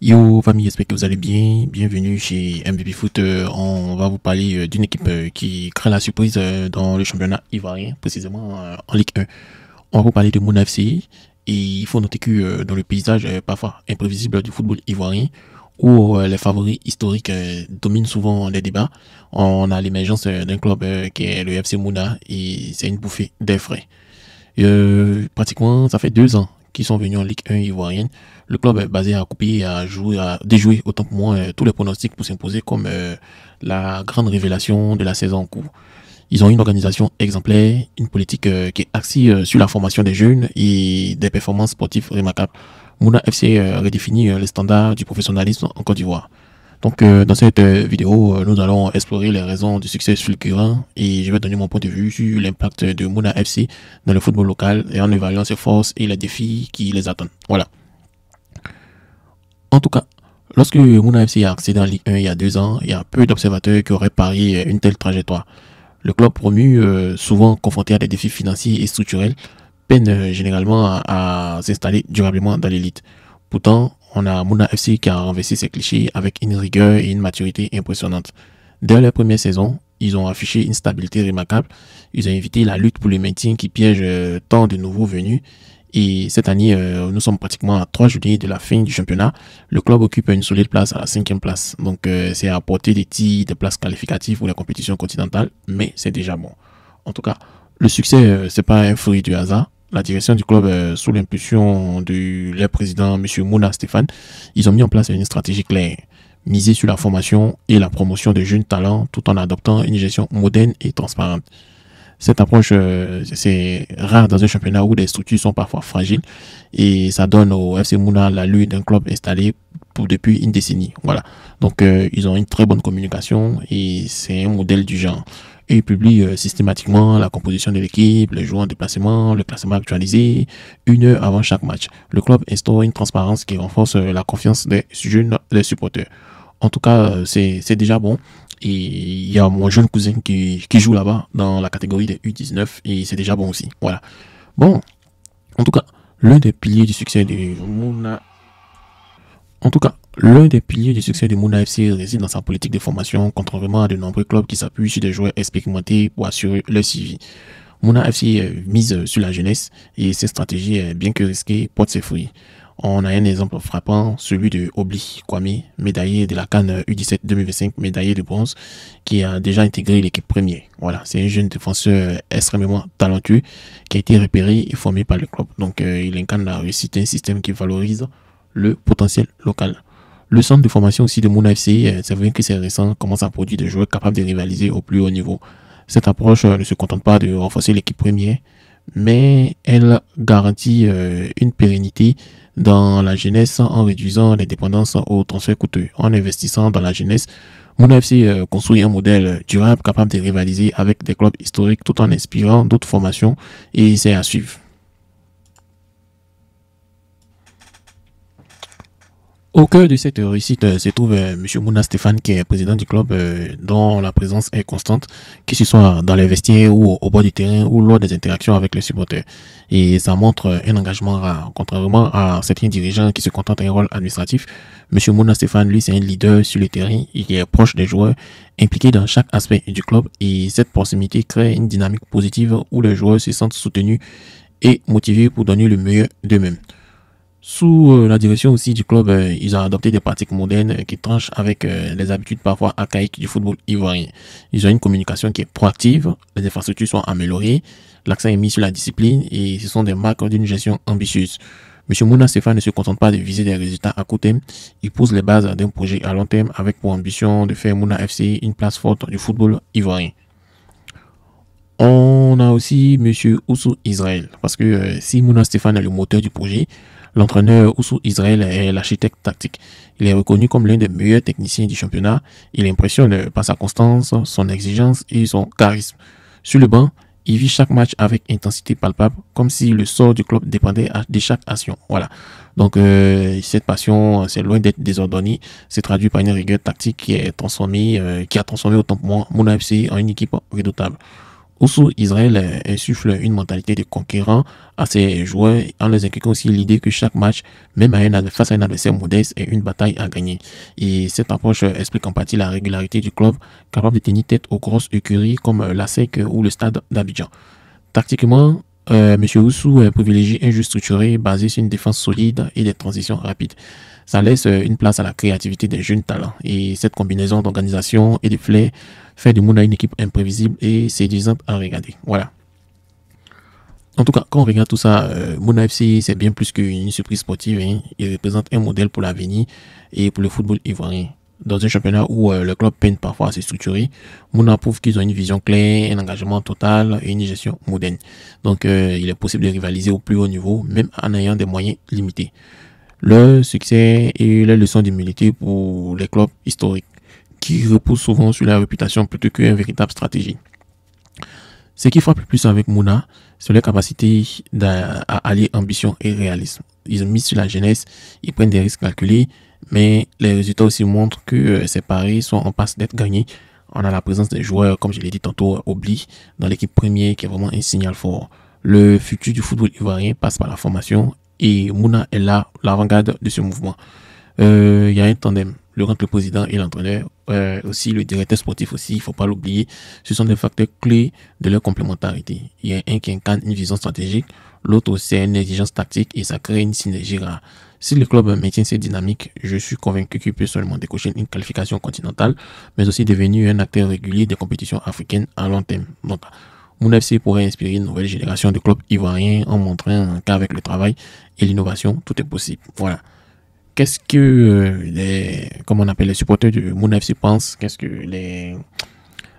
Yo famille, j'espère que vous allez bien. Bienvenue chez MVP Foot. On va vous parler d'une équipe qui crée la surprise dans le championnat ivoirien, précisément en Ligue 1. On va vous parler de Mouna FC. Et il faut noter que dans le paysage parfois imprévisible du football ivoirien, où les favoris historiques dominent souvent les débats, on a l'émergence d'un club qui est le FC Mouna, et c'est une bouffée d'air frais. Pratiquement, ça fait 2 ans qu'ils sont venus en Ligue 1 ivoirienne. Le club est basé à couper, à jouer, à déjouer autant pour moi tous les pronostics pour s'imposer comme la grande révélation de la saison en cours. Ils ont une organisation exemplaire, une politique qui est axée sur la formation des jeunes et des performances sportives remarquables. Mouna FC redéfinit les standards du professionnalisme en Côte d'Ivoire. Donc dans cette vidéo, nous allons explorer les raisons du succès fulgurant et je vais donner mon point de vue sur l'impact de Mouna FC dans le football local et en évaluant ses forces et les défis qui les attendent. Voilà. En tout cas, lorsque Mouna FC a accédé en Ligue 1 il y a 2 ans, il y a peu d'observateurs qui auraient parié une telle trajectoire. Le club promu, souvent confronté à des défis financiers et structurels, peine généralement à s'installer durablement dans l'élite. Pourtant, on a Mouna FC qui a renversé ces clichés avec une rigueur et une maturité impressionnantes. Dès leur première saison, ils ont affiché une stabilité remarquable. Ils ont évité la lutte pour le maintien qui piège tant de nouveaux venus. Et cette année, nous sommes pratiquement à 3 journées de la fin du championnat. Le club occupe une solide place à la 5e place. Donc, c'est à portée des tirs, des places qualificatives pour la compétition continentale, mais c'est déjà bon. En tout cas, le succès, c'est pas un fruit du hasard. La direction du club, sous l'impulsion de leur président, M. Mouna Stéphane, ils ont mis en place une stratégie claire, miser sur la formation et la promotion de jeunes talents tout en adoptant une gestion moderne et transparente. Cette approche, c'est rare dans un championnat où les structures sont parfois fragiles et ça donne au FC Mouna l'allure d'un club installé depuis une décennie. Voilà. Donc, ils ont une très bonne communication et c'est un modèle du genre. Et ils publient systématiquement la composition de l'équipe, les joueurs en déplacement, le classement actualisé, 1 heure avant chaque match. Le club instaure une transparence qui renforce la confiance des jeunes, des supporters. En tout cas, c'est déjà bon. Et il y a mon jeune cousin qui joue là-bas dans la catégorie des U19 et c'est déjà bon aussi. Voilà. Bon, en tout cas, l'un des piliers du succès de Mouna... L'un des piliers du succès de Mouna FC réside dans sa politique de formation, contrairement à de nombreux clubs qui s'appuient sur des joueurs expérimentés pour assurer leur suivi. Mouna FC mise sur la jeunesse et cette stratégie, bien que risquée, porte ses fruits. On a un exemple frappant, celui de Obli Kwame, médaillé de la CAN U17 2025, médaillé de bronze, qui a déjà intégré l'équipe première. Voilà, c'est un jeune défenseur extrêmement talentueux qui a été repéré et formé par le club. Donc, il incarne la réussite d'un système qui valorise le potentiel local. Le centre de formation aussi de Mouna FC, c'est vrai que c'est récent, commence à produire des joueurs capables de rivaliser au plus haut niveau. Cette approche ne se contente pas de renforcer l'équipe première, mais elle garantit une pérennité dans la jeunesse en réduisant les dépendances aux transferts coûteux. En investissant dans la jeunesse, Mouna FC construit un modèle durable capable de rivaliser avec des clubs historiques tout en inspirant d'autres formations et c'est à suivre. Au cœur de cette réussite se trouve M. Mouna Stéphane qui est président du club dont la présence est constante, que ce soit dans les vestiaires ou au bord du terrain ou lors des interactions avec les supporters. Et ça montre un engagement rare, contrairement à certains dirigeants qui se contentent d'un rôle administratif. M. Mouna Stéphane, lui, c'est un leader sur le terrain, il est proche des joueurs, impliqué dans chaque aspect du club et cette proximité crée une dynamique positive où les joueurs se sentent soutenus et motivés pour donner le meilleur d'eux-mêmes. Sous la direction aussi du club, ils ont adopté des pratiques modernes qui tranchent avec les habitudes parfois archaïques du football ivoirien. Ils ont une communication qui est proactive, les infrastructures sont améliorées, l'accent est mis sur la discipline et ce sont des marques d'une gestion ambitieuse. M. Mouna Stéphane ne se contente pas de viser des résultats à court terme, il pose les bases d'un projet à long terme avec pour ambition de faire Mouna FC une place forte du football ivoirien. On a aussi M. Oussou Israël, parce que si Mouna Stéphane est le moteur du projet, l'entraîneur Oussou Israël est l'architecte tactique. Il est reconnu comme l'un des meilleurs techniciens du championnat. Il impressionne par sa constance, son exigence et son charisme. Sur le banc, il vit chaque match avec intensité palpable, comme si le sort du club dépendait de chaque action. Voilà. Donc, cette passion, c'est loin d'être désordonnée. C'est traduit par une rigueur tactique qui a transformé autant pour moi Mouna FC en une équipe redoutable. Oussou Israël insuffle une mentalité de conquérant à ses joueurs en les inculquant aussi l'idée que chaque match, même face à un adversaire modeste, est une bataille à gagner. Et cette approche explique en partie la régularité du club, capable de tenir tête aux grosses écuries comme la SEC ou le Stade d'Abidjan. Tactiquement, M. Oussou privilégie un jeu structuré basé sur une défense solide et des transitions rapides. Ça laisse une place à la créativité des jeunes talents. Et cette combinaison d'organisation et de flair fait de Mouna une équipe imprévisible et séduisante à regarder. Voilà. En tout cas, quand on regarde tout ça, Mouna FC, c'est bien plus qu'une surprise sportive. Hein. Il représente un modèle pour l'avenir et pour le football ivoirien. Dans un championnat où le club peine parfois à se structurer, Mouna prouve qu'ils ont une vision claire, un engagement total et une gestion moderne. Donc, il est possible de rivaliser au plus haut niveau, même en ayant des moyens limités. Leur succès et leur leçon d'humilité pour les clubs historiques, qui reposent souvent sur la réputation plutôt qu'une véritable stratégie. Ce qui frappe le plus avec Mouna, c'est leur capacité à allier ambition et réalisme. Ils ont mis sur la jeunesse, ils prennent des risques calculés, mais les résultats aussi montrent que ces paris sont en passe d'être gagnés. On a la présence des joueurs, comme je l'ai dit tantôt, Obli, dans l'équipe première, qui est vraiment un signal fort. Le futur du football ivoirien passe par la formation et Mouna est là, l'avant-garde de ce mouvement. Il y a un tandem, entre le président et l'entraîneur, aussi le directeur sportif aussi, il faut pas l'oublier. Ce sont des facteurs clés de leur complémentarité. Il y a un qui incarne une vision stratégique, l'autre aussi a une exigence tactique et ça crée une synergie rare. Si le club maintient cette dynamique, je suis convaincu qu'il peut seulement décocher une qualification continentale, mais aussi devenir un acteur régulier des compétitions africaines à long terme. Donc, Mouna FC pourrait inspirer une nouvelle génération de clubs ivoiriens en montrant qu'avec le travail et l'innovation, tout est possible. Voilà. Qu'est-ce que les supporters de Mouna FC pensent? Qu'est-ce que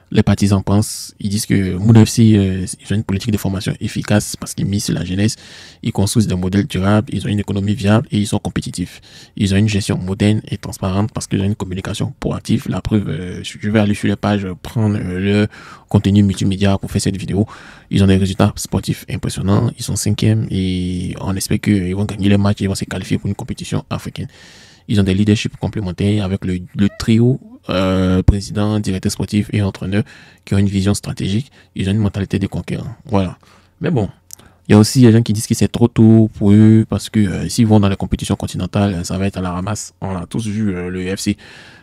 les partisans pensent? Ils disent que Mouna FC, ils ont une politique de formation efficace parce qu'ils misent sur la jeunesse, ils construisent des modèles durables, ils ont une économie viable et ils sont compétitifs. Ils ont une gestion moderne et transparente parce qu'ils ont une communication proactive. La preuve, je vais aller sur les pages, prendre le contenu multimédia pour faire cette vidéo. Ils ont des résultats sportifs impressionnants, ils sont 5e et on espère qu'ils vont gagner les matchs et ils vont se qualifier pour une compétition africaine. Ils ont des leaderships complémentaires avec le trio président, directeur sportif et entraîneur qui ont une vision stratégique. Ils ont une mentalité de conquérant. Voilà. Mais bon, il y a aussi des gens qui disent que c'est trop tôt pour eux parce que s'ils vont dans les compétitions continentales, ça va être à la ramasse. On a tous vu le FC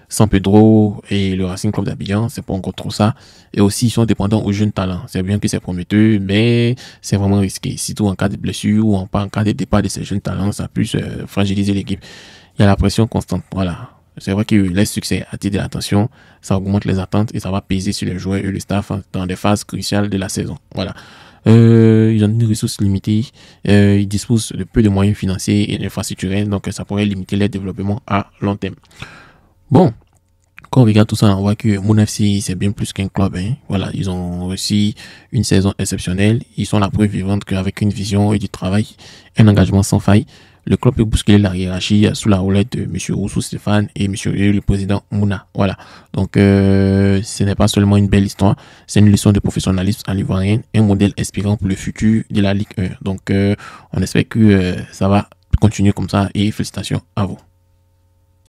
San Pedro et le Racing Club d'Abidjan, c'est pas encore trop ça. Et aussi, ils sont dépendants aux jeunes talents. C'est bien que c'est prometteur, mais c'est vraiment risqué. Surtout en cas de blessure ou en cas de départ de ces jeunes talents, ça peut fragiliser l'équipe. Il y a la pression constante. Voilà. C'est vrai que les succès attirent de l'attention, ça augmente les attentes et ça va peser sur les joueurs et le staff dans des phases cruciales de la saison. Voilà. Ils ont une ressource limitée, ils disposent de peu de moyens financiers et infrastructurels, donc ça pourrait limiter leur développement à long terme. Bon, quand on regarde tout ça, on voit que Mouna FC, c'est bien plus qu'un club. Hein. Voilà, ils ont réussi une saison exceptionnelle. Ils sont la preuve vivante qu'avec une vision et du travail, un engagement sans faille, le club peut bousculer la hiérarchie sous la houlette de M. Oussou Stéphane et le président Mouna. Voilà. Donc, ce n'est pas seulement une belle histoire, c'est une leçon de professionnalisme à l'ivoirienne, un modèle inspirant pour le futur de la Ligue 1. Donc, on espère que ça va continuer comme ça et félicitations à vous.